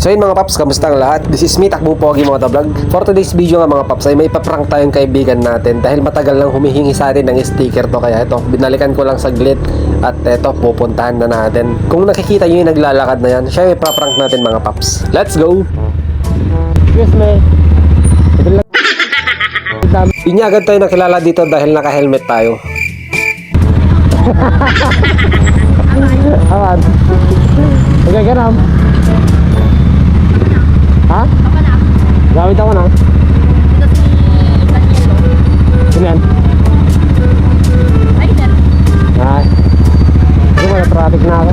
So yun mga paps, kamusta ang lahat? This is me, Takbo Pogi Motovlog. For today's video nga mga paps ay may paprank tayong kaibigan natin dahil matagal lang humihingi sa atin ng sticker to. Kaya ito, binalikan ko lang saglit at ito, pupuntahan na natin. Kung nakikita nyo yung naglalakad na yan, siya yung paprank natin mga paps. Let's go! Excuse me. Yun niya agad tayo nakilala dito dahil naka-helmet tayo. Awan. Okay, ganun. Ha? Gamit ako na. Sino yan? Ay. Hindi mo na-traffic na ako.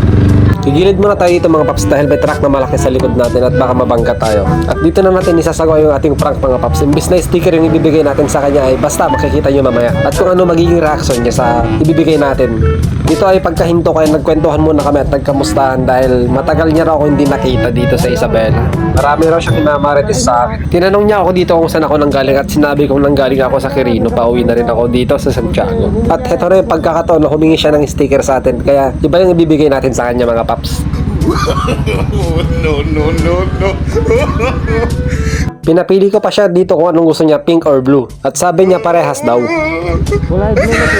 Gigilid muna tayo dito mga paps dahil may truck na malaki sa likod natin at baka mabangga tayo. At dito na natin isasagawa yung ating prank mga paps. Imbis na sticker yung ibibigay natin sa kanya ay basta makikita nyo mamaya. At kung ano magiging reaction niya sa ibibigay natin. Dito ay pagkahinto kaya nagkwentuhan muna kami at nagkamustahan dahil matagal niya raw ako hindi nakita dito sa Isabela. Marami raw siya kinamarites sa akin. Tinanong niya ako dito kung saan ako nanggaling at sinabi kong nanggaling ako sa Quirino. Pauwi na rin ako dito sa Santiago. At heto na yung pagkakataon na humingi siya ng sticker sa atin. Kaya iba yung ibibigay natin sa kanya mga paps. No. Pinapili ko pa siya dito kung anong gusto niya, pink or blue. At sabi niya parehas daw. Wala yung blue na po.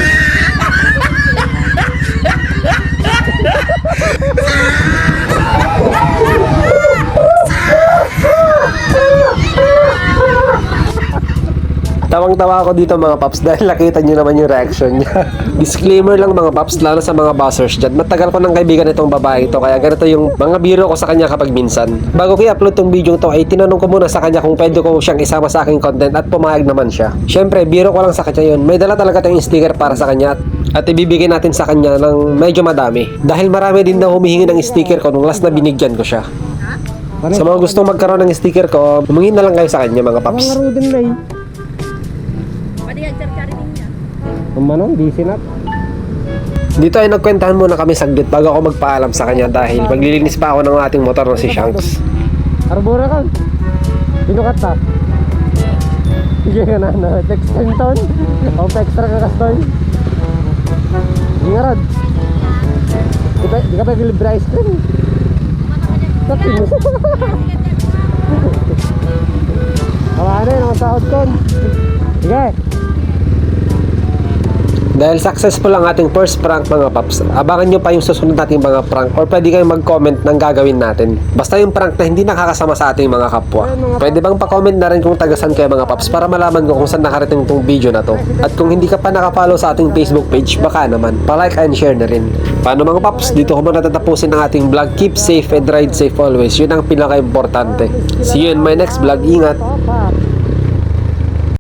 Tawang-tawa ako dito mga paps dahil nakita nyo naman yung reaction niya. Disclaimer lang mga paps, lalo sa mga buzzers dyan. Matagal ko ng kaibigan itong babae ito, kaya ganito yung mga biro ko sa kanya kapag minsan. Bago ko i-upload tong video to ay tinanong ko muna sa kanya kung pwede ko siyang isama sa aking content at pumayag naman siya. Syempre, biro ko lang sa kanya yun. May dala talaga tayong sticker para sa kanya at ibibigay natin sa kanya ng medyo madami. Dahil marami din daw humihingi ng sticker ko nung last na binigyan ko siya. Sa mga gustong magkaroon ng sticker ko, humingi na lang kayo sa kanya mga paps. Ang laro din na eh. Manong, busy na. Dito ay nagkwentahan muna kami saglit bago ako magpaalam sa kanya dahil maglilinis pa ako ng ating motor na si Shanks. Arbora ka. Pinukat ta. Sige ka na. Text time ton. O extra ka kastoy. Sige nga Rod. Di ka pa libre ice cream. Sabi mo. Awa na yun. Ang sahod ton. Sige. Dahil successful ang ating first prank mga paps, abangan nyo pa yung susunod nating mga prank or pwede kayong mag-comment ng gagawin natin. Basta yung prank na hindi nakakasama sa ating mga kapwa. Pwede bang pa-comment na rin kung tagasan kayo mga paps para malaman ko kung saan nakarating tong video na to. At kung hindi ka pa nakapollow sa ating Facebook page, baka naman, pa-like and share na rin. Paano mga paps, dito ko muna tatapusin ang ating vlog. Keep safe and ride safe always. Yun ang pinaka-importante. See you in my next vlog. Ingat!